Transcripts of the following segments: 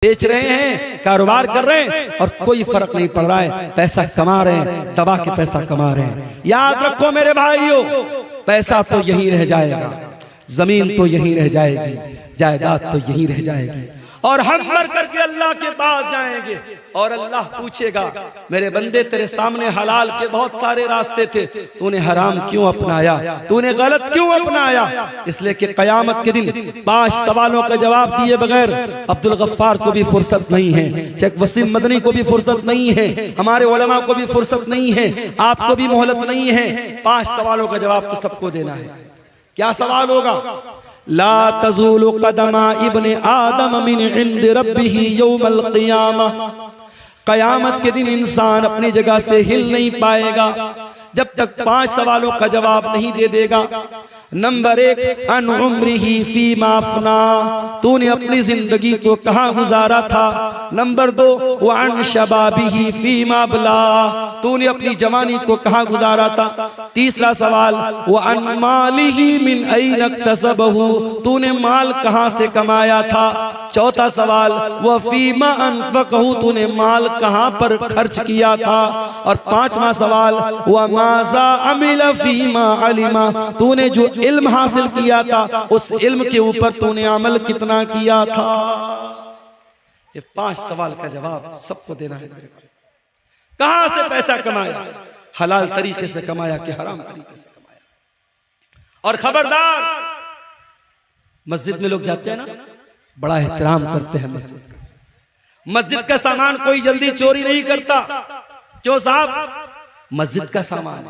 बेच रहे हैं, कारोबार कर रहे हैं और कोई फर्क नहीं पड़ रहा है, पैसा कमा रहे हैं, दबा के पैसा कमा रहे हैं। याद रखो मेरे भाइयों, पैसा तो यहीं रह जाएगा, जमीन तो यहीं रह जाएगी, जायदाद तो यहीं रह जाएगी, और हम मर करके अल्लाह के पास जाएंगे और अल्लाह पूछेगा, मेरे बंदे तेरे सामने हलाल के बहुत सारे रास्ते थे, तूने हराम क्यों अपनाया, तूने गलत क्यों अपनाया। इसलिए कि कयामत के दिन 5 सवालों का जवाब दिए बगैर अब्दुल गफ्फार को भी फुर्सत नहीं है, शेख वसीम मदनी को भी फुर्सत नहीं है, हमारे उलमा को भी फुर्सत नहीं है, आपको भी मोहलत नहीं है। 5 सवालों का जवाब तो सबको देना है। क्या सवाल होगा? ला तज़ूलु क़दमा इब्ने आदम मिन इंद रब्बिही यौमल क़ियामह। क़यामत के दिन इंसान अपनी जगह से हिल नहीं पाएगा जब तक 5 सवालों का जवाब नहीं दे देगा। नंबर 1, अन उम्रिही फीमा अफ़ना, तूने अपनी जिंदगी को कहाँ गुजारा था। नंबर 2, व अन शबाबिही फीमा अबला, तूने अपनी जवानी को कहाँ गुजारा था। तीसरा सवाल, व अन मालिही मिन ऐन इक्तसबहू, तूने माल कहाँ से कमाया था। चौथा सवाल, व फीमा अनफ़क़हू, तूने माल कहाँ पर खर्च किया था। और 5वां सवाल, व माज़ा अमिल फीमा अलिमा, तूने जो इल्म हासिल किया था उस इल्म के ऊपर तूने अमल कितना किया था। ये 5 सवाल का जवाब सबको देना है। कहां से पैसा कमाया, हलाल तरीके से कमाया कि हराम तरीके से कमाया। और खबरदार, मस्जिद में लोग जाते हैं ना, बड़ा एहतराम करते हैं मस्जिद का। मस्जिद का सामान कोई जल्दी चोरी नहीं करता। क्यों साहब? मस्जिद का सामान,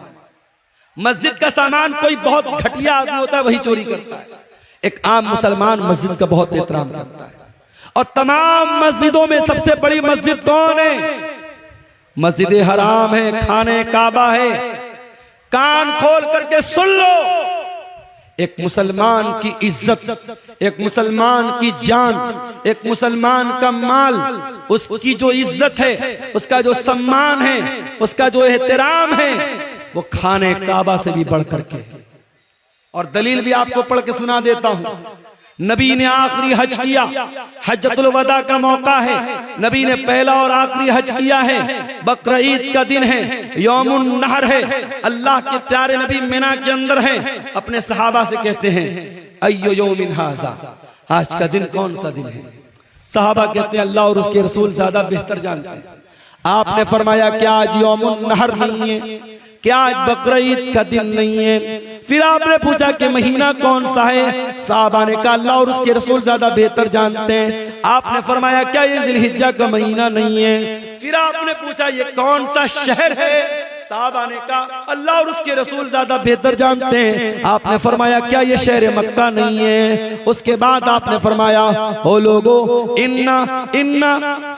मस्जिद का सामान कोई बहुत घटिया आदमी होता है वही चोरी करता है। एक आम मुसलमान मस्जिद का बहुत एहतराम करता है। और तमाम मस्जिदों में सबसे बड़ी मस्जिद कौन है? मस्जिद हराम है, खाने काबा है। कान खोल करके सुन लो, एक मुसलमान की इज्जत, एक मुसलमान की जान, एक मुसलमान का माल, उसकी जो इज्जत है, उसका जो सम्मान है, उसका जो एहतराम है, वो खाने काबा से भी बढ़ करके। और दलील भी आपको पढ़ के सुना देता हूं। नबी ने आखिरी हज किया, हज्जतुल वदा का मौका है, नबी ने पहला और आखिरी हज किया है। बकर ईद का दिन है, यौमुन नहर है, अल्लाह के प्यारे नबी मिना के अंदर है। अपने सहाबा से कहते हैं, अय्यो यौमिन हाज़ा, आज का दिन कौन सा दिन है। सहाबा कहते हैं, अल्लाह और उसके रसूल ज्यादा बेहतर जानते हैं। आपने फरमाया, क्या आज यौमुन नहर नहीं है, क्या आज बकर ईद का दिन नहीं है। फिर आपने पूछा कि महीना कौन सा है। साहबा ने कहा, अल्लाह और उसके रसूल ज्यादा बेहतर जानते हैं। आपने फरमाया, क्या ये जिलहिज्जा का महीना नहीं है। फिर आपने पूछा, ये कौन सा शहर है। साहबा ने कहा, अल्लाह और उसके रसूल ज्यादा बेहतर जानते हैं। आपने फरमाया, क्या ये शहर मक्का नहीं है। उसके बाद आपने फरमाया, ओ लोगो, इन्ना इन्ना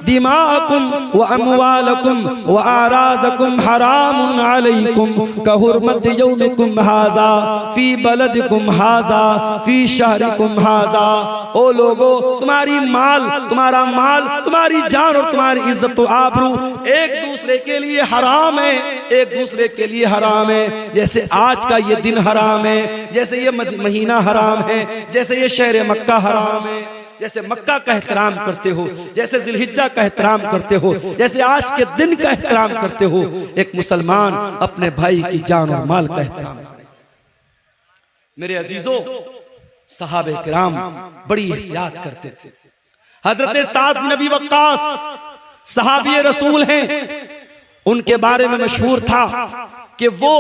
दिमाकुम व अमवालकुम व आराज़कुम हरामुन अलैकुम कहुरमत यौमिकुम हाज़ा फी बलदिकुम हाज़ा फी शहरिकुम हाज़ा। ओ लोगो, तुम्हारी माल, तुम्हारा माल, तुम्हारी जान और तुम्हारी इज्जत और आबरू एक दूसरे के लिए हराम है, एक दूसरे के लिए हराम है। जैसे आज का ये दिन हराम है, जैसे ये महीना हराम है, जैसे ये शहर मक्का हराम है, जैसे मक्का का एहतराम करते हो, जैसे जिलहिज्जा का एहतराम करते हो, जैसे आज के दिन का एहतराम करते हो, एक मुसलमान अपने भाई की जान और माल का एहतराम करे। मेरे अजीजों, सहाबे किराम बड़ी एहतियात करते थे। हजरत साद बिन अबी वक्कास सहाबी रसूल हैं, उनके बारे में मशहूर था कि वो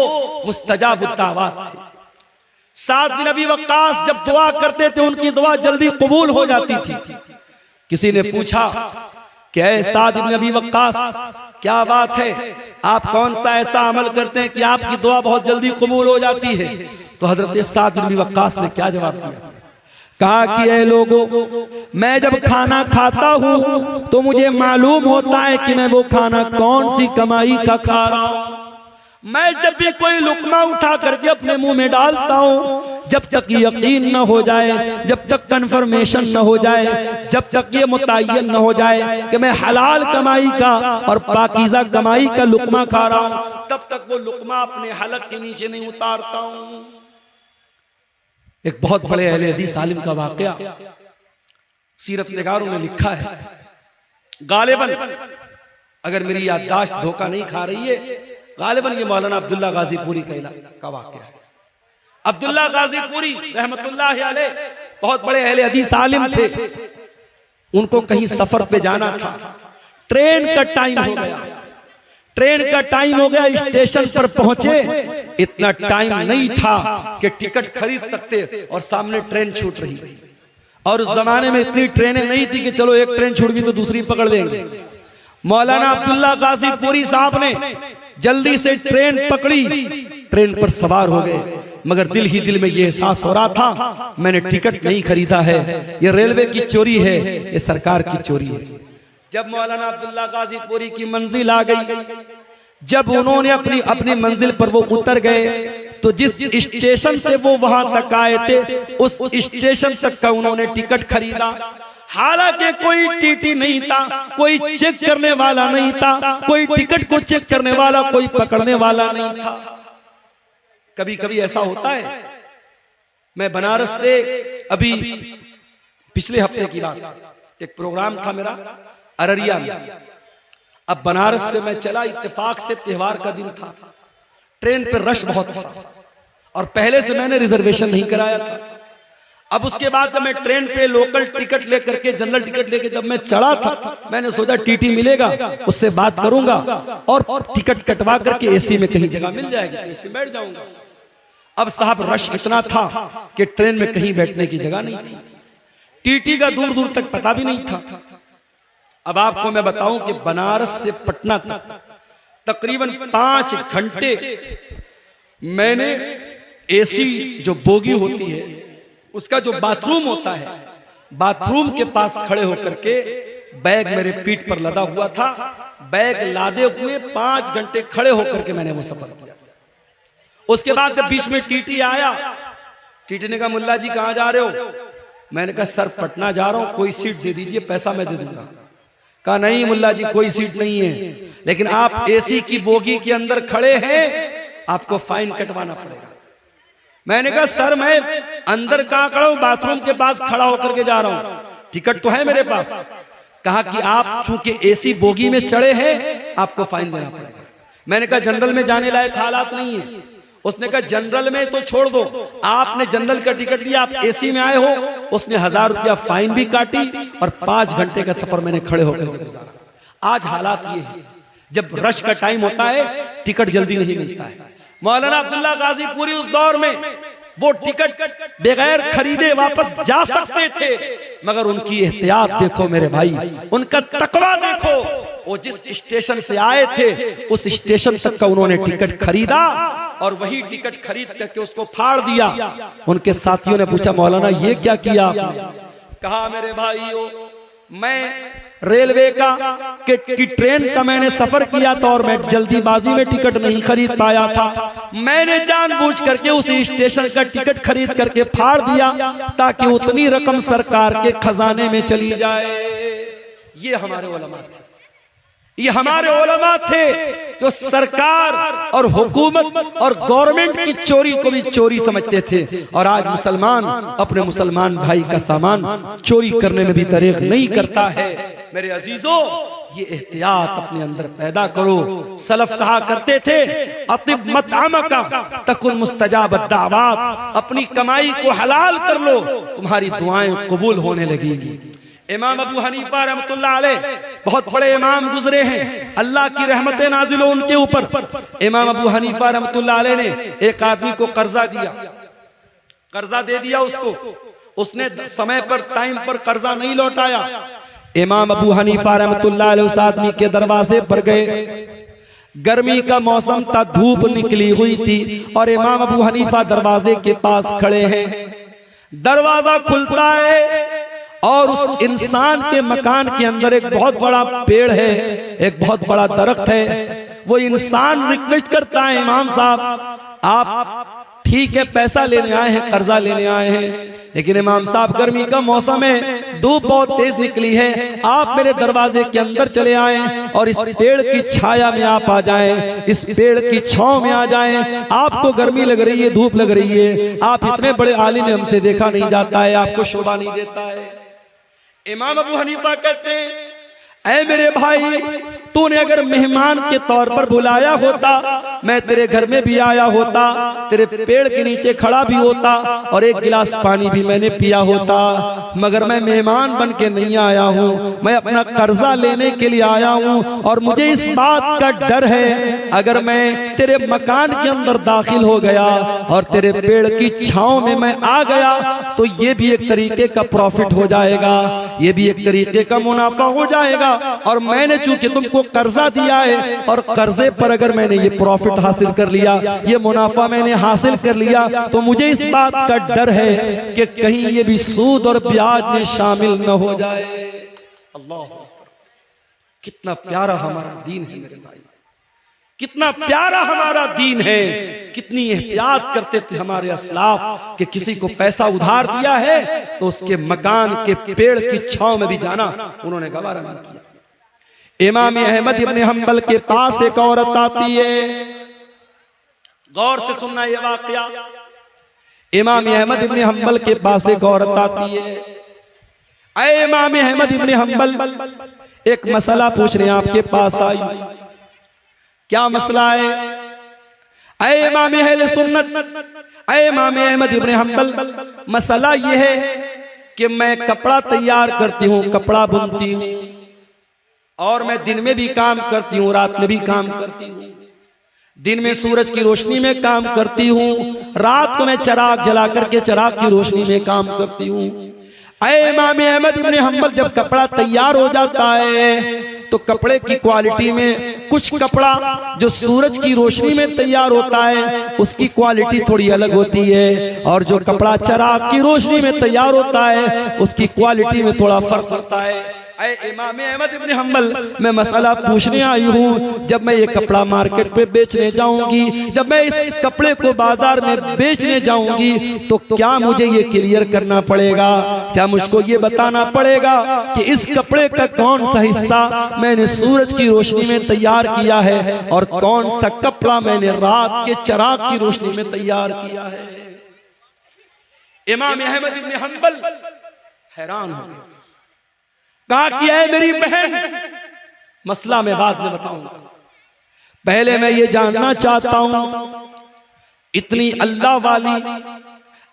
मुस्तजाबुद दावत थे। साद बिन अबी वक्कास जब दुआ करते थे, उनकी दुआ जल्दी कबूल हो जाती थी। किसी ने पूछा कि ऐ साद बिन अबी वक्कास, क्या बात है, आप कौन सा ऐसा अमल करते हैं कि आपकी दुआ बहुत जल्दी कबूल हो जाती है। तो हजरत साद बिन अबी वक्कास ने क्या जवाब दिया? कहा कि ऐ लोगों, मैं जब खाना खाता हूं तो मुझे मालूम होता है कि मैं वो खाना कौन सी कमाई का खा रहा हूं। मैं जब भी कोई लुकमा उठा करके अपने मुंह में डालता हूं, जब तक यकीन न हो जाए, जब तक कंफर्मेशन न हो जाए, जब तक ये मुतय्यन न हो जाए कि मैं हलाल कमाई का और पाकीज़ा कमाई का लुकमा खा रहा हूं, तब तक वो लुकमा अपने हलक के नीचे नहीं उतारता हूं। एक बहुत बड़े अहले हदीस आलिम का वाकया सीरत निगारों ने लिखा है। गालिबन अगर मेरी याददाश्त धोखा नहीं खा रही है, गालिबन ये मौलाना अब्दुल्ला गाजीपुरी का वाक़या है। अब्दुल्ला गाजीपुरी रहमतुल्लाह अलैह बहुत बड़े अहले हदीस आलिम थे। उनको कहीं सफर पे जाना था, ट्रेन का टाइम हो गया, ट्रेन का टाइम हो गया, स्टेशन पर पहुंचे, इतना टाइम नहीं था कि टिकट खरीद सकते और सामने ट्रेन छूट रही थी। और उस जमाने में इतनी ट्रेनें नहीं थी कि चलो एक ट्रेन छूट गई तो दूसरी पकड़ लेंगे। मौलाना अब्दुल्ला गाजीपुरी साहब ने जल्दी से ट्रेन पकड़ी, ट्रेन पर सवार हो गए, मगर दिल ही दिल में ये एहसास हो रहा था मैंने टिकट नहीं खरीदा है, ये रेलवे की चोरी है, ये सरकार की चोरी है। जब मौलाना अब्दुल्ला गाजीपुरी की मंजिल आ गई, जब उन्होंने अपनी मंजिल पर वो उतर गए, तो जिस स्टेशन से वो वहां तक आए थे उस स्टेशन तक का उन्होंने टिकट खरीदा। हालांकि कोई टीटी नहीं था, कोई चेक करने वाला नहीं था, कोई टिकट को चेक करने वाला, कोई पकड़ने वाला नहीं था। कभी कभी ऐसा होता है, मैं बनारस से अभी पिछले हफ्ते की बात, एक प्रोग्राम था मेरा अररिया में। अब बनारस से मैं चला, इत्तेफाक से त्योहार का दिन था, ट्रेन पे रश बहुत था और पहले से मैंने रिजर्वेशन नहीं कराया था। अब उसके बाद जब मैं ट्रेन पे लोकल टिकट लेकर के, जनरल टिकट लेके जब मैं चढ़ा था, मैंने सोचा टीटी मिलेगा, उससे बात करूंगा और टिकट कटवा करके एसी में कहीं जगह मिल जाएगी तो एसी बैठ जाऊंगा। अब साहब रश इतना था कि ट्रेन में कहीं बैठने की जगह नहीं थी, टीटी का दूर दूर तक पता भी नहीं था। अब आपको मैं बताऊं कि बनारस से पटना तक तकरीबन 5 घंटे मैंने एसी जो बोगी होती है उसका जो बाथरूम होता है, बाथरूम के पास खड़े होकर के, बैग मेरे पीठ पर लदा हुआ था, बैग लादे हुए 5 घंटे खड़े होकर के मैंने वो सफर किया। उसके बाद जब बीच में टीटी आया, टीटी ने कहा मुल्ला जी कहां जा रहे हो? मैंने कहा सर पटना जा रहा हूं, कोई सीट दे दीजिए, पैसा मैं दे दूंगा। कहा नहीं मुल्ला जी कोई सीट नहीं है, लेकिन आप एसी की बोगी के अंदर खड़े हैं, आपको फाइन कटवाना पड़ेगा। मैंने कहा सर मैं अंदर कहां खड़ा हूं, बाथरूम के पास खड़ा होकर के जा रहा हूं, टिकट तो है मेरे पास। कहा कि आप चूंकि एसी बोगी में चढ़े हैं आपको फाइन देना पड़ेगा। मैंने कहा जनरल में जाने लायक हालात नहीं है। उसने कहा जनरल में तो छोड़ दो, आपने जनरल का टिकट लिया, आप एसी में आए हो। उसने 1000 रुपया फाइन भी काटी और 5 घंटे का सफर मैंने खड़े होकर गुजारा। आज हालात ये है, जब रश का टाइम होता है टिकट जल्दी नहीं मिलता है। मौलाना अब्दुल्ला गाजीपुरी उस दौर में वो टिकट बगैर खरीदे वापस जा सकते थे, मगर उनकी एहतियात देखो मेरे भाई, उनका तकवा देखो। वो जिस स्टेशन से आए थे उस स्टेशन तक का उन्होंने टिकट खरीदा और वही टिकट खरीद करके उसको फाड़ दिया। उनके साथियों ने पूछा मौलाना ये क्या किया आपने? कहा मेरे भाइयों मैं रेलवे की ट्रेन का मैंने सफर किया था और मैं जल्दीबाजी में टिकट नहीं खरीद पाया था। मैंने जानबूझ करके उस स्टेशन का टिकट खरीद करके फाड़ दिया ताकि उतनी रकम सरकार के खजाने में चली जाए। ये हमारे उलमा थे, ये हमारे उलमा थे जो सरकार और हुकूमत और गवर्नमेंट की चोरी को भी चोरी समझते थे। और आज मुसलमान अपने मुसलमान भाई का सामान चोरी करने में भी दरेग नहीं करता है। मेरे अजीजों ये एहतियात अपने अंदर पैदा करो। सलफ कहा करते थे अतिब मतअमका तकुन मुस्तजाब दावात, अपनी कमाई को हलाल कर लो तुम्हारी दुआएं कबूल होने लगेगी। इमाम अबू हनीफा रहमतुल्लाह अलैह बहुत बड़े इमाम गुजरे हैं, अल्लाह की रहमतें नाजिल हो उनके ऊपर। इमाम अबू हनीफा रहमतुल्लाह अलैह ने एक आदमी को कर्जा दिया, कर्जा दे दिया उसको, उसने समय पर टाइम पर कर्जा नहीं लौटाया। इमाम अबू हनीफा रहमतुल्लाह अलैह उस आदमी के दरवाजे पर गए। गर्मी का मौसम था, धूप निकली हुई थी और इमाम अबू हनीफा दरवाजे के पास खड़े हैं। दरवाजा खुलता है और उस इंसान के मकान के अंदर एक बहुत बड़ा पेड़ है, एक बहुत बड़ा दरख्त है। वो इंसान रिक्वेस्ट करता है इमाम साहब आप ठीक है पैसा लेने आए हैं, कर्जा लेने आए हैं, लेकिन इमाम साहब गर्मी का मौसम है, धूप बहुत तेज निकली है, आप मेरे दरवाजे के अंदर चले आए और इस पेड़ की छाया में आप आ जाएं, इस पेड़ की छांव में आ जाएं। आपको गर्मी लग रही है, धूप लग रही है, आप इतने बड़े आलिम हैं, हमसे देखा नहीं जाता है, आपको शोभा नहीं देता है। इमाम अबू हनीफा कहते हैं ऐ मेरे भाई, तूने अगर मेहमान के तौर पर बुलाया होता, मैं तेरे घर में भी आया होता, तेरे पेड़ के नीचे खड़ा भी होता और एक गिलास पानी भी मैंने पिया होता, मगर मैं मेहमान बन के नहीं आया हूँ, मैं अपना कर्जा लेने के लिए आया हूँ। और मुझे इस बात का डर है, अगर मैं तेरे मकान के अंदर दाखिल हो गया और तेरे पेड़ की छांव में मैं आ गया तो ये भी एक तरीके का प्रॉफिट हो जाएगा, ये भी एक तरीके का मुनाफा हो जाएगा। और मैंने चूंकि तुमको कर्जा दिया है और कर्जे पर अगर मैंने ये प्रॉफिट हासिल कर लिया, ये मुनाफा मैंने हासिल कर लिया, तो मुझे इस बात का डर है कि कहीं ये भी सूद और ब्याज में शामिल न हो जाए। अल्लाह, कितना प्यारा हमारा दीन है मेरे भाई, कितना प्यारा हमारा दीन है। कितनी एहतियात करते थे हमारे असलाफ कि किसी को पैसा उधार दिया है तो उसके मकान के पेड़ की छांव में भी जाना उन्होंने गवारा नहीं किया। इमाम अहमद इब्न हंबल के पास एक औरत आती है, गौर से सुनना ये वाकया। इमाम अहमद इब्न हंबल के पास एक औरत आती है। ऐ इमाम अहमद इब्न हंबल, एक मसला पूछ रहे हैं, आपके पास आई, क्या मसला है? ऐ इमाम अहले सुन्नत, ऐ इमाम अहमद इब्न हंबल, मसला यह है कि मैं कपड़ा तैयार करती हूँ, कपड़ा बुनती हूँ, और मैं दिन में भी काम करती हूँ, रात में भी काम करती हूँ। दिन में सूरज की रोशनी में काम करती हूँ, रात को मैं चिराग जला करके चिराग की रोशनी में काम करती हूँ। ऐ इमाम अहमद इब्न हंबल, जब कपड़ा तैयार हो जाता है तो कपड़े की क्वालिटी में कुछ कपड़ा जो सूरज की रोशनी में तैयार होता है उसकी क्वालिटी थोड़ी अलग होती है, और जो कपड़ा चिराग की रोशनी में तैयार होता है उसकी क्वालिटी में थोड़ा फर्क होता है। ऐ इमाम अहमद इब्न हंबल, मैं मसला पूछने आई हूँ, जब मैं ये कपड़ा मार्केट पे बेचने जाऊंगी, जब मैं इस कपड़े को बाजार में बेचने जाऊंगी, तो क्या मुझे ये क्लियर करना पड़ेगा, क्या मुझको ये बताना पड़ेगा कि इस कपड़े का कौन सा हिस्सा मैंने सूरज की रोशनी में तैयार किया है और कौन सा कपड़ा मैंने रात के चिराग की रोशनी में तैयार किया है? इमाम अहमद इब्न हंबल हैरान हो गए, कहा कि है मेरी बहन, मसला मैं बाद में बताऊंगा, पहले मैं ये जानना चाहता हूं, इतनी अल्लाह वाली,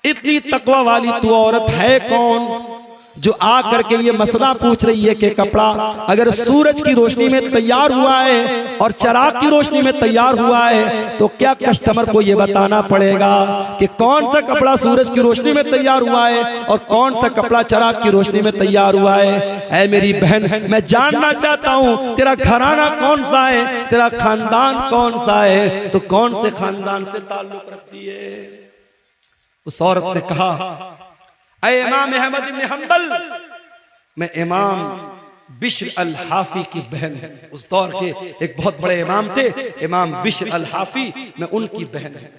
इतनी तकवा वाली तू औरत है कौन जो आ करके ये मसला पूछ रही है कि कपड़ा अगर सूरज की रोशनी में तैयार हुआ है और चिराग की रोशनी में तैयार हुआ है तो क्या कस्टमर को ये बताना पड़ेगा कि कौन सा कपड़ा सूरज की रोशनी में तैयार हुआ है और कौन सा कपड़ा चिराग की रोशनी में तैयार हुआ है? ऐ मेरी बहन, मैं जानना चाहता हूँ तेरा घराना कौन सा है, तेरा खानदान कौन सा है, तो कौन से खानदान से ताल्लुक रखती है? उस औरत ने कहा, ऐ इमाम अहमद इब्न हंबल, मैं इमाम बिश्र अल हाफी की बहन हूं। उस दौर के एक बहुत बड़े इमाम थे, इमाम बिश्र अल हाफी, मैं उनकी बहन हूं।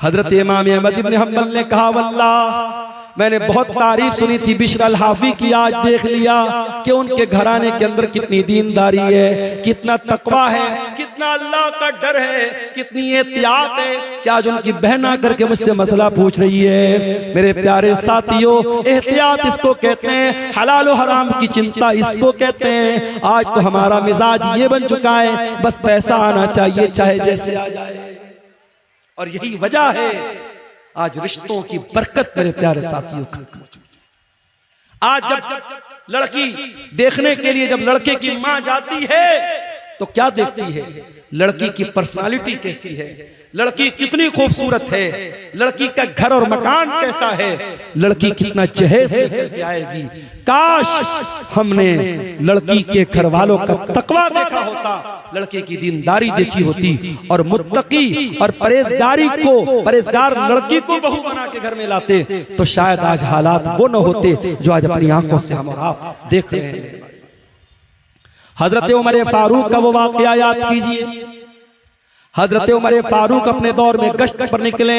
हजरत इमाम अहमद इब्न हंबल ने कहा, वल्लाह मैंने बहुत तारीफ सुनी थी बिश्र अल हाफी की, आज देख लिया कि उनके घराने के अंदर कितनी दीनदारी है, कितना तकवा है, कितना अल्लाह का डर है, कितनी एहतियात है कि आज उनकी बहन आकर के मुझसे मसला पूछ रही है। मेरे प्यारे साथियों, एहतियात इसको कहते हैं, हलाल और हराम की चिंता इसको कहते हैं। आज तो हमारा मिजाज ये बन चुका है, बस पैसा आना चाहिए चाहे जैसे आ जाए, और यही वजह है आज रिश्तों की बरकत मेरे प्यारे साथियों खत्म हो चुकी है। आज जब लड़की देखने के लिए जब लड़के की मां जाती है तो क्या देखती है? लड़की की पर्सनालिटी कैसी है, लड़की कितनी खूबसूरत है, लड़की का घर और मकान कैसा है, लड़की कितना जहेज लेकर के आएगी। काश हमने लड़की के घर वालों का तकवा देखा होता, लड़के की दीनदारी देखी होती और मुत्तकी और परहेजगार लड़की को बहू बना के घर में लाते तो शायद आज हालात वो न होते जो आज अपनी आंखों से हम और आप देख रहे हैं। हजरत उमर फारूक का वो वाकया याद कीजिए। हजरत उमर फारूक अपने दौर में गश्त पर निकले,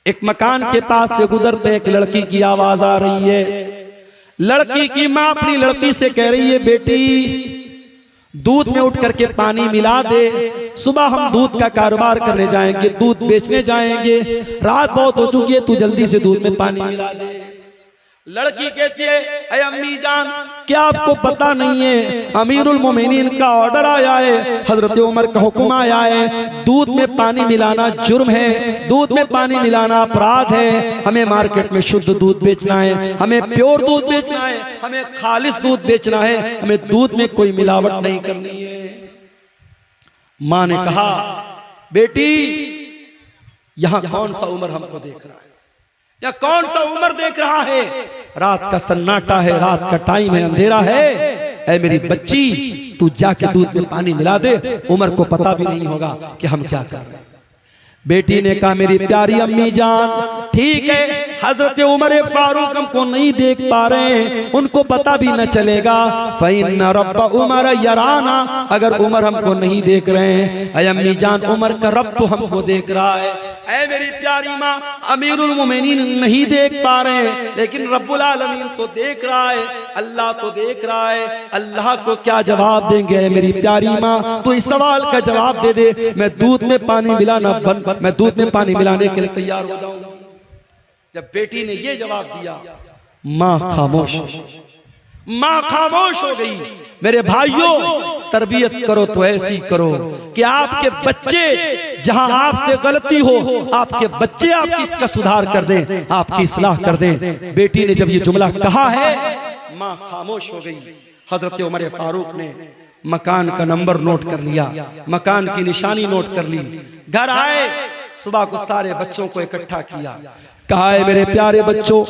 एक मकान के पास से गुजरते एक लड़की की आवाज आ रही है। लड़की की मां अपनी लड़की से कह रही है, बेटी दूध में उठ करके पानी मिला दे, सुबह हम दूध का कारोबार करने जाएंगे, दूध बेचने जाएंगे, रात बहुत हो चुकी है, तू जल्दी से दूध में पानी मिला दे। लड़की कहती है, अरे अम्मी जान क्या आपको पता नहीं है अमीरुल मोमिनीन का ऑर्डर आया है, हजरत उमर का हुक्म आया है, दूध में पानी मिलाना जुर्म है, दूध में पानी मिलाना अपराध है। हमें मार्केट में शुद्ध दूध बेचना है, हमें प्योर दूध बेचना है, हमें खालिस दूध बेचना है, हमें दूध में कोई मिलावट नहीं करनी है। माँ ने कहा बेटी यहां कौन सा उमर हमको देख रहा है, या कौन सा उमर देख रहा है? रात का सन्नाटा है, रात का टाइम है, अंधेरा है। ऐ मेरी बच्ची तू जाके दूध में पानी मिला दे, उमर को पता भी नहीं होगा कि हम क्या कर रहे हैं। बेटी ने कहा मेरी प्यारी अम्मी जान ठीक है, हजरत उमर फारूक हमको नहीं देख पा रहे हैं, उनको पता भी न चलेगा। फ़इन्ना रब्ब उमर यराना, अगर उमर हमको नहीं देख रहे हैं, ऐ अम्मी जान उमर का रब तो हमको देख रहा है। ऐ मेरी प्यारी माँ अमीरुल मोमिनीन नहीं देख पा रहे हैं, लेकिन रब्बुल आलमीन तो देख रहा है, अल्लाह तो देख रहा है। अल्लाह को क्या जवाब देंगे? ऐ मेरी प्यारी माँ तो इस सवाल का जवाब दे दे, मैं दूध में पानी मिलाना बंद, मैं दूध में पानी मिलाने के लिए तैयार हो जाऊंगा। जब बेटी ने ये जवाब दिया माँ खामोश, माँ खामोश हो गई। मेरे भाइयों तरबियत करो तो ऐसी करो कि आपके बच्चे जहां आपसे गलती हो, आपके बच्चे आपकी का सुधार कर दें, आपकी इस्लाह कर दें। बेटी ने जब ये जुमला कहा है माँ खामोश हो गई। हजरत उमर फारूक ने मकान का नंबर नोट कर लिया, मकान की निशानी नोट कर ली। घर आए, सुबह को सारे बच्चों को इकट्ठा किया, कहा है मेरे प्यारे बच्चों,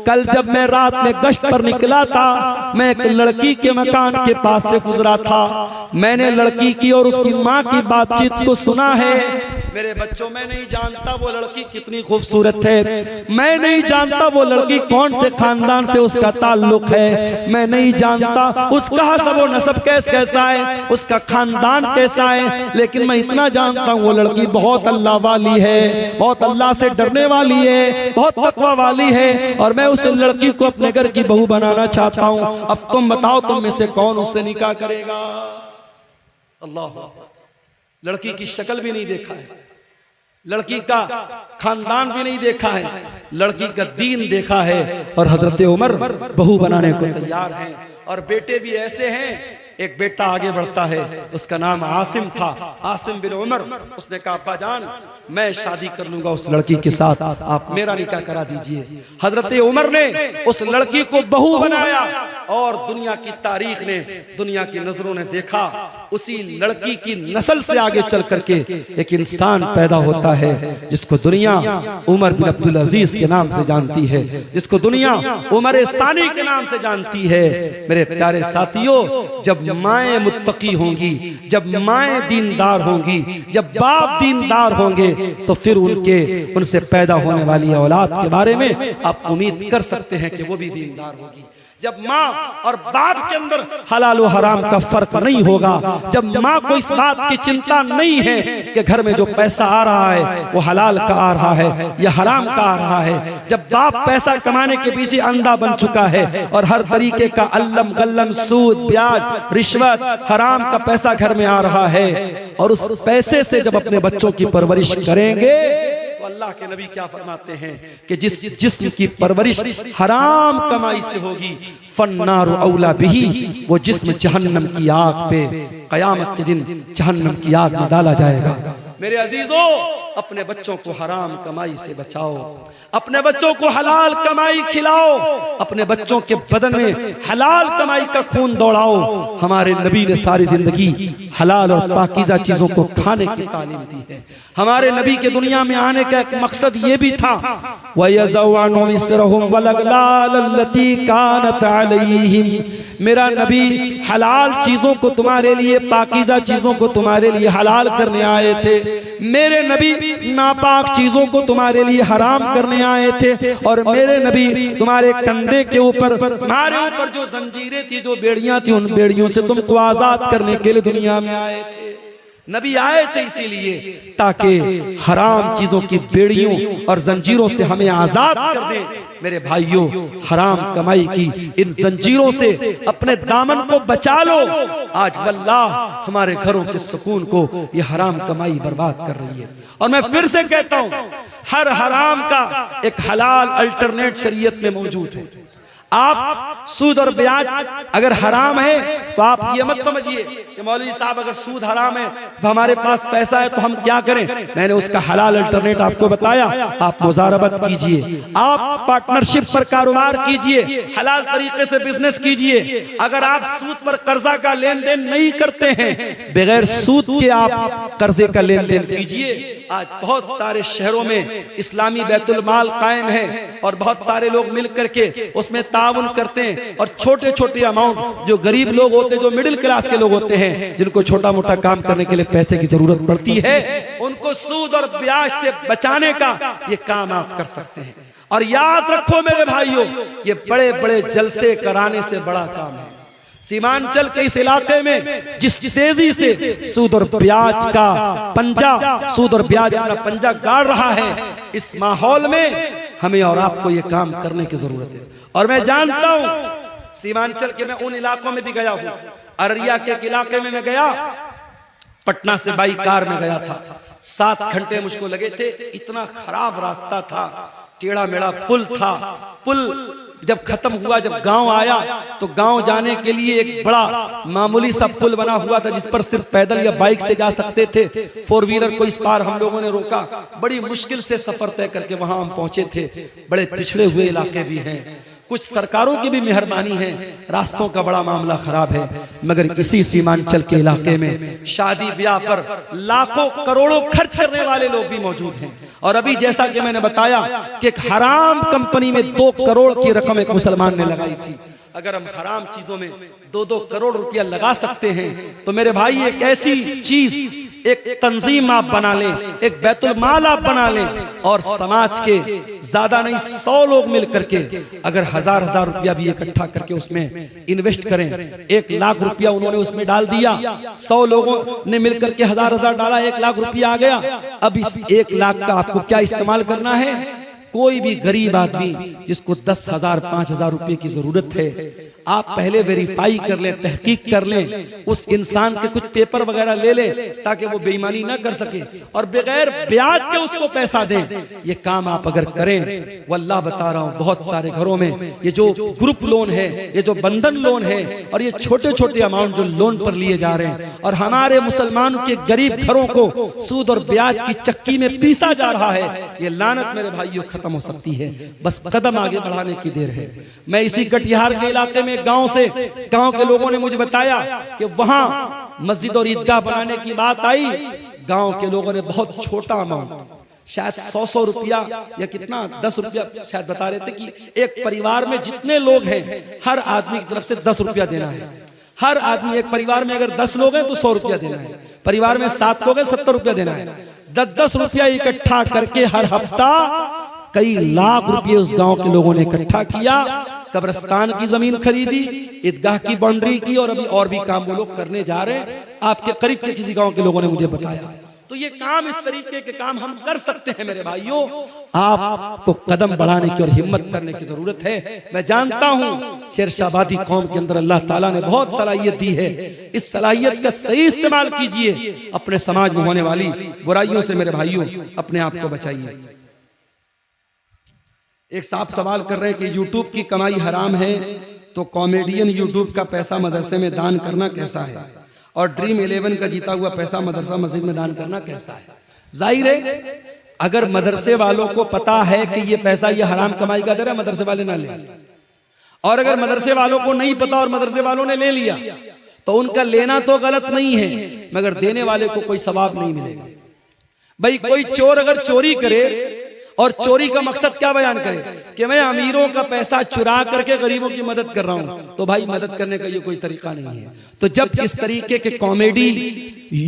कल जब मैं रात में गश्त पर निकला था, मैं एक लड़की के मकान के पास से गुजरा था। मैंने लड़की की और उसकी माँ की बातचीत को सुना है। मेरे बच्चों मैं नहीं जानता वो लड़की कितनी खूबसूरत है, मैं नहीं जानता वो लड़की कौन से खानदान से उसका ताल्लुक है, मैं नहीं जानता उसका हसब व नसब कैसा है, उसका खानदान कैसा है, लेकिन मैं इतना जानता हूँ वो लड़की बहुत अल्लाह वाली है, बहुत अल्लाह से डरने वाली है, बहुत तकवा वाली है, और मैं उस लड़की को अपने घर की बहू बनाना चाहता हूँ। अब तुम बताओ तुम में से कौन उससे निकाह करेगा? अल्लाह, लड़की की शक्ल भी नहीं देखा है, लड़की का खानदान भी नहीं देखा है, लड़की का दीन देखा है, और हजरत उमर बहू बनाने को तैयार हैं। और बेटे भी ऐसे हैं, एक बेटा आगे बढ़ता है, उसका नाम आसिम था, आसिम बिन उमर। उसने कहा अब्बा जान मैं शादी कर लूंगा उस लड़की के साथ, आप मेरा निकाह करा दीजिए। हजरत उमर ने उस लड़की को बहू बनाया, और दुनिया की तारीख ने, दुनिया की नजरों ने देखा उसी लड़की की नस्ल से आगे चल करके एक इंसान पैदा होता है जिसको दुनिया उमर बिन अब्दुल अजीज के नाम से जानती है, जिसको दुनिया उमर सानी के नाम से जानती है। मेरे प्यारे साथियों, जब माएं मुत्तकी होंगी, जब माएं दीनदार होंगी, जब बाप दीनदार होंगे, तो फिर उनसे पैदा होने वाली औलाद के बारे में आप उम्मीद कर सकते हैं कि वो भी दीनदार होगी। जब माँ और बाप के अंदर हलाल और हराम का फर्क नहीं होगा, जब माँ को इस बात की चिंता नहीं है कि घर में जो पैसा आ रहा है वो हलाल का आ रहा है या हराम का आ रहा है, जब बाप पैसा कमाने के पीछे अंधा बन चुका है और हर तरीके का अल्लम गल्लम सूद ब्याज रिश्वत हराम का पैसा घर में आ रहा है, और उस पैसे से जब अपने बच्चों की परवरिश करेंगे, अल्लाह के नबी क्या फरमाते हैं कि जिस जिस्म की परवरिश हराम कमाई से होगी, फन्नारु औला बिही, वो जिस्म जहन्नम की आग पे कयामत के दिन जहन्नम की आग में डाला जाएगा। मेरे अजीजों, अपने बच्चों को हराम कमाई से बचाओ, अपने बच्चों को हलाल कमाई खिलाओ, अपने बच्चों के बदन में हलाल कमाई का खून दौड़ाओ। हमारे नबी ने सारी जिंदगी हलाल और पाकीज़ा चीजों को खाने की तालीम दी है। हमारे नबी के दुनिया में आने का एक मकसद ये भी था, वयज़अनु इस्रहुम वलगलाल लती कानत अलैहिम, मेरा नबी हलाल चीजों को तुम्हारे लिए, पाकीज़ा चीजों को तुम्हारे लिए हलाल करने आए थे। मेरे नबी नापाक चीजों को तुम्हारे लिए हराम करने आए थे, और मेरे नबी तुम्हारे कंधे के ऊपर, तुम्हारे ऊपर जो जंजीरें थी, जो बेड़ियां थी, उन बेड़ियों से तुमको आजाद करने के लिए दुनिया में आए थे। नबी आए थे इसीलिए ताकि हराम चीजों की बेड़ियों और जंजीरों से हमें आजाद कर दे। मेरे भाइयों, हराम कमाई की इन जंजीरों से अपने दामन को बचा लो। आज वल्लाह हमारे घरों के सुकून को ये हराम कमाई बर्बाद कर रही है। और मैं फिर से कहता हूं, हर हराम का एक हलाल अल्टरनेट शरीयत में मौजूद है। आप सूद और ब्याज अगर हराम है तो आप ये मत समझिए कि मौलवी साहब अगर सूद हराम है तो हमारे पास पैसा है तो हम क्या करें। मैंने उसका हलाल अल्टरनेट आपको बताया। आप मुजारबत कीजिए, आप पार्टनरशिप पर कारोबार कीजिए, हलाल तरीके से बिजनेस कीजिए। अगर आप सूद पर कर्जा का लेन देन नहीं करते हैं, बगैर सूद के आप कर्जे का लेन देन कीजिए। आज बहुत सारे शहरों में इस्लामी बैतुल माल कायम है और बहुत सारे लोग मिल करके उसमें ताउन करते हैं और छोटे छोटे अमाउंट जो गरीब लोग होते हैं, जो मिडिल क्लास के लोग होते हैं, जिनको छोटा मोटा काम करने के लिए पैसे की जरूरत पड़ती है, उनको सूद और ब्याज से बचाने का ये काम आप कर सकते हैं। और याद रखो मेरे भाइयों, ये बड़े बड़े जलसे कराने से बड़ा काम है। सीमांचल के इस इलाके में जिस तेजी से सूद और ब्याज का पंजा, सूद और ब्याज अपना पंजा गाड़ रहा है, इस माहौल में हमें और आपको ये काम करने की जरूरत है। और मैं जानता हूं सीमांचल के, मैं उन इलाकों में भी गया हूं। अररिया के इलाके में मैं गया, पटना से बाई कार में गया था, 7 घंटे मुझको लगे थे। इतना खराब रास्ता था, टेढ़ा मेढ़ा पुल था। पुल जब खत्म हुआ, जब गांव आया तो गांव जाने के लिए एक बड़ा मामूली सा पुल बना हुआ था जिस पर सिर्फ पैदल या बाइक से जा सकते थे। 4 व्हीलर को इस पार हम लोगों ने रोका, बड़ी मुश्किल से सफर तय करके वहां हम पहुंचे थे। बड़े पिछड़े हुए इलाके भी हैं, कुछ सरकारों की भी मेहरबानी है, रास्तों का बड़ा मामला खराब है, मगर इसी सीमांचल के इलाके में शादी ब्याह पर लाखों करोड़ों खर्च करने वाले लोग भी मौजूद हैं। और अभी जैसा कि मैंने बताया कि एक हराम कंपनी में 2 करोड़ की रकम एक मुसलमान ने लगाई थी। अगर हम हराम चीजों में 2-2 करोड़ रुपया लगा सकते हैं तो मेरे भाई एक ऐसी चीज, एक तंजीम आप बना लें, एक बैतुल माल आप बना लें और समाज के ज्यादा नहीं 100 लोग मिल करके अगर 1000-1000 रुपया भी इकट्ठा करके उसमें इन्वेस्ट करें, 1 लाख रुपया उन्होंने उसमें डाल दिया, 100 लोगों ने मिल करके 1000-1000 डाला, 1 लाख रुपया आ गया। अब इस 1 लाख का आपको क्या इस्तेमाल करना है? कोई भी गरीब आदमी जिसको 10,000 5,000 रुपए की जरूरत है, आप पहले वेरीफाई कर लें, तहकीक कर लें, उस इंसान के कुछ पेपर वगैरह ले लें ताकि वो बेईमानी ना कर सके और बगैर ब्याज के उसको पैसा दें। ये काम आप अगर करें, वल्लाह बता रहा हूं, बहुत सारे घरों में ये जो ग्रुप लोन है, ये जो बंधन लोन है और ये छोटे छोटे अमाउंट जो लोन पर लिए जा रहे हैं और हमारे मुसलमानों के गरीब घरों को सूद और ब्याज की चक्की में पीसा जा रहा है, ये लानत मेरे भाइयों खत्म हो सकती है। बस कदम आगे बढ़ाने की देर है। मैं इसी कटिहार के इलाके में गांव के लोगों ने मुझे बताया कि वहां मस्जिद और ईदगाह बनाने की बात आई। गांव के लोगों ने बहुत छोटा अमाउंट, शायद 100 रुपया या कितना 10 रुपया शायद बता रहे थे कि एक परिवार में जितने लोग हैं हर आदमी की तरफ से 10 रुपया देना है। हर आदमी, एक परिवार में अगर 10 लोग हैं तो 100 रुपया देना है, परिवार में 7 लोग हैं 70 रुपया देना है। 10-10 रुपया इकट्ठा करके हर हफ्ता कई लाख रुपए उस गांव के लोगों ने इकट्ठा किया, कब्रिस्तान की जमीन खरीदी, ईदगाह की बाउंड्री की और अभी और भी काम वो लोग करने जा रहे हैं। आपके करीब के किसी गांव के लोगों ने मुझे बताया। तो ये काम, इस तरीके के काम हम कर सकते हैं मेरे भाइयों। आपको कदम बढ़ाने की और हिम्मत करने की जरूरत है। मैं जानता हूं शेरशाबादी कौम के अंदर अल्लाह ताला ने बहुत सलाहियत दी है, इस सलाहियत का सही इस्तेमाल कीजिए। अपने समाज में होने वाली बुराइयों से मेरे भाइयों अपने आप को बचाइए। एक साहब सवाल कर रहे हैं कि यूट्यूब की कमाई हराम है तो कॉमेडियन यूट्यूब का पैसा मदरसे में दान करना कैसा है, और ड्रीम 11 का जीता हुआ पैसा मदरसा मस्जिद में दान करना कैसा है। जाहिर है अगर मदरसे वालों को पता है कि ये पैसा ये हराम कमाई का दर है, मदरसे वाले ना ले, और अगर मदरसे वालों को नहीं पता और मदरसे वालों ने ले लिया तो उनका लेना तो गलत नहीं है, मगर देने वाले को कोई सवाब नहीं मिलेगा। भाई कोई चोर अगर चोरी करे और चोरी का मकसद क्या बयान करे कि मैं अमीरों का पैसा चुरा करके गरीबों की मदद कर रहा हूं, तो भाई मदद करने का ये कोई तरीका नहीं है। तो जब इस तरीके के कॉमेडी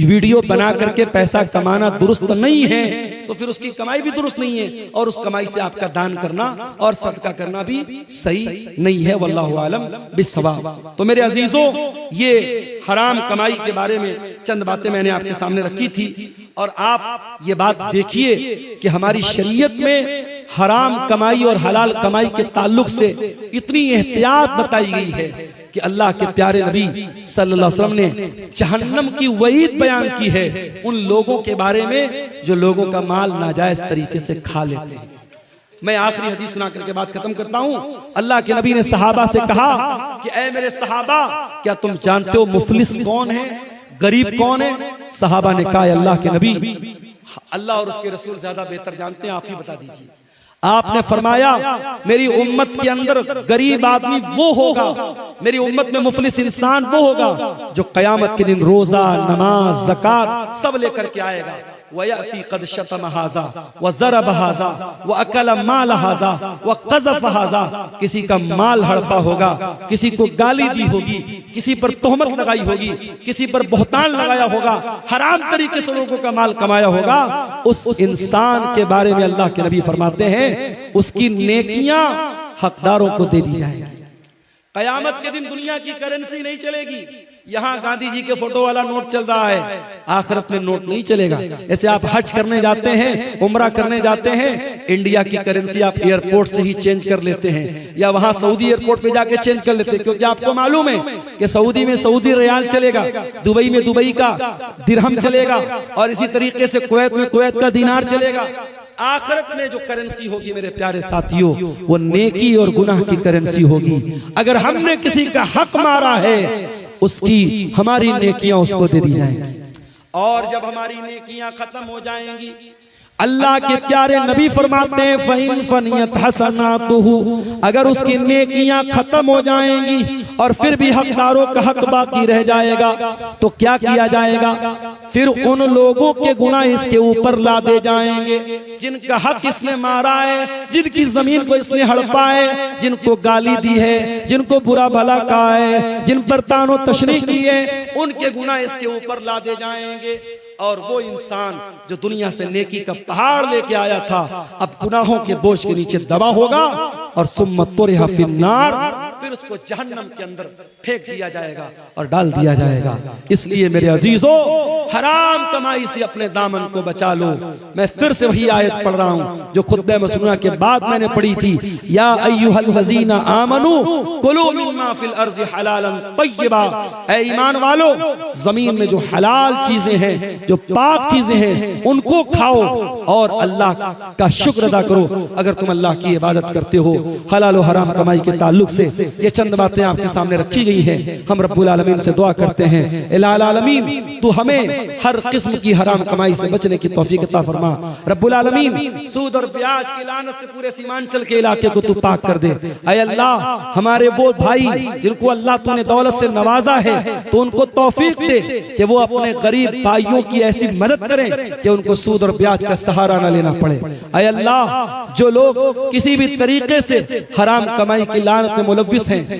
वीडियो बना करके पैसा कमाना दुरुस्त नहीं है तो फिर उसकी कमाई भी दुरुस्त नहीं है और उस कमाई से आपका दान करना और सदका करना भी सही नहीं है। वल्लाहु आलम बिस्सवाब। तो मेरे अजीजों, ये हराम कमाई के बारे में चंद बातें मैंने आपके सामने रखी थी और आप ये बात देखिए कि हमारी शरीयत में हराम कमाई और हलाल कमाई के ताल्लुक से इतनी एहतियात बताई गई है कि अल्लाह के प्यारे नबी सल्लल्लाहु अलैहि वसल्लम ने जहन्नम की वईद बयान की है उन लोगों के बारे में जो लोगों का माल नाजायज तरीके से खा लेते हैं। मैं आखिरी हदीस सुना करके बात खत्म करता हूं। अल्लाह के नबी ने सहाबा से कहा कि ऐ मेरे सहाबा, क्या तुम जानते हो मुफलिस कौन है, गरीब कौन है? सहाबा ने कहा अल्लाह के नबी, अल्लाह और उसके रसूल ज्यादा बेहतर जानते हैं, आप ही बता दीजिए। आपने फरमाया मेरी उम्मत के अंदर गरीब आदमी वो होगा, मेरी उम्मत में मुफलिस इंसान वो होगा जो कयामत के दिन रोजा, नमाज, ज़कात सब लेकर के आएगा। वयअती क़द शतम हाज़ा व ज़रब हाज़ा व अकल माल हाज़ा व क़ज़फ़ हाज़ा। किसी का माल हड़पा होगा, किसी को गाली दी होगी, किसी पर तोहमत लगाई होगी, किसी पर बहतान लगाया होगा, हराम तरीके से लोगों का माल कमाया होगा। उस इंसान के बारे में अल्लाह के नबी फरमाते हैं उसकी नेकियां हकदारों को दे दी जाएगी। कयामत के दिन दुनिया की करेंसी नहीं चलेगी। यहाँ गांधी जी के फोटो वाला नोट चल रहा है, आखिरत में नोट नहीं चलेगा। जैसे आप हज करने जाते हैं, उम्रा करने जाते हैं, इंडिया की करेंसी आप एयरपोर्ट से ही चेंज कर लेते हैं या वहां सऊदी एयरपोर्ट पे जाके चेंज कर लेते हैं, क्योंकि आपको मालूम है कि सऊदी में सऊदी रियाल चलेगा, दुबई में दुबई का दिरहम चलेगा और इसी तरीके से कुवैत में कुवैत का दीनार चलेगा। आखिरत में जो करेंसी होगी मेरे प्यारे साथियों, वो नेकी और गुनाह की करेंसी होगी। अगर हमने किसी का हक मारा है, उसकी हमारी नेकियां उसको दे दी जाएंगी। और जब हमारी नेकियां खत्म हो जाएंगी, अल्लाह के प्यारे नबी फरमाते हैं फ़इन फ़नियत हसनातुहु, अगर उसकी नेकियां खत्म हो जाएंगी और फिर भी हकदारों का हक बाकी रह जाएगा, तो क्या किया जाएगा? फिर उन लोगों के गुनाह इसके ऊपर लादे जाएंगे जिनका हक इसने मारा है, जिनकी जमीन को इसने हड़पा है, जिनको गाली दी है, जिनको बुरा भला कहा है, जिन पर तानो तशरीह की है, उनके गुनाह इसके ऊपर लादे जाएंगे। और वो इंसान जो दुनिया से नेकी का पहाड़ लेके आया था, अब गुनाहों के बोझ के नीचे दबा होगा और सुम्मत तुरिहा फिन्नार, फिर उसको जहन्नम के अंदर फेंक दिया जाएगा और डाल दिया जाएगा। इसलिए मेरे अजीजों, हराम कमाई से अपने दामन को बचा लो। मैं फिर से वही आयत पढ़ रहा हूँ जो खुतबे मसनूआ के बाद मैंने पढ़ी थी, या अय्युहल्लज़ीना आमनू कुलू मिम्मा फिल अर्ज़ि हलालन तय्यबा। ऐ ईमान वालो, जमीन में जो हलाल चीजें हैं, जो पाक चीजें हैं, उनको खाओ और अल्लाह का शुक्र अदा करो। अगर तुम अल्लाह की इबादत करते हो, हलाल और हराम कमाई के ताल्लुक से ये चंद बातें आपके सामने रखी गई हैं। हम रब्बुल आलमीन से दुआ करते हैं, इलाही आलमीन तू हमें हर किस्म की हराम कमाई से बचने की तौफीक अता फरमा। रब्बुल आलमीन सूद और ब्याज की लानत से पूरे सीमांचल के इलाके को तू पाक कर दे। ऐ अल्लाह, हमारे वो भाई जिनको अल्लाह तूने दौलत से नवाजा है, तो उनको तौफीक दे कि वो अपने गरीब भाइयों की ऐसी मदद करें कि उनको सूद और ब्याज का सहारा न लेना पड़े। ऐ अल्लाह, जो लोग किसी भी तरीके से हराम कमाई की लानत में मुलव्विस हैं,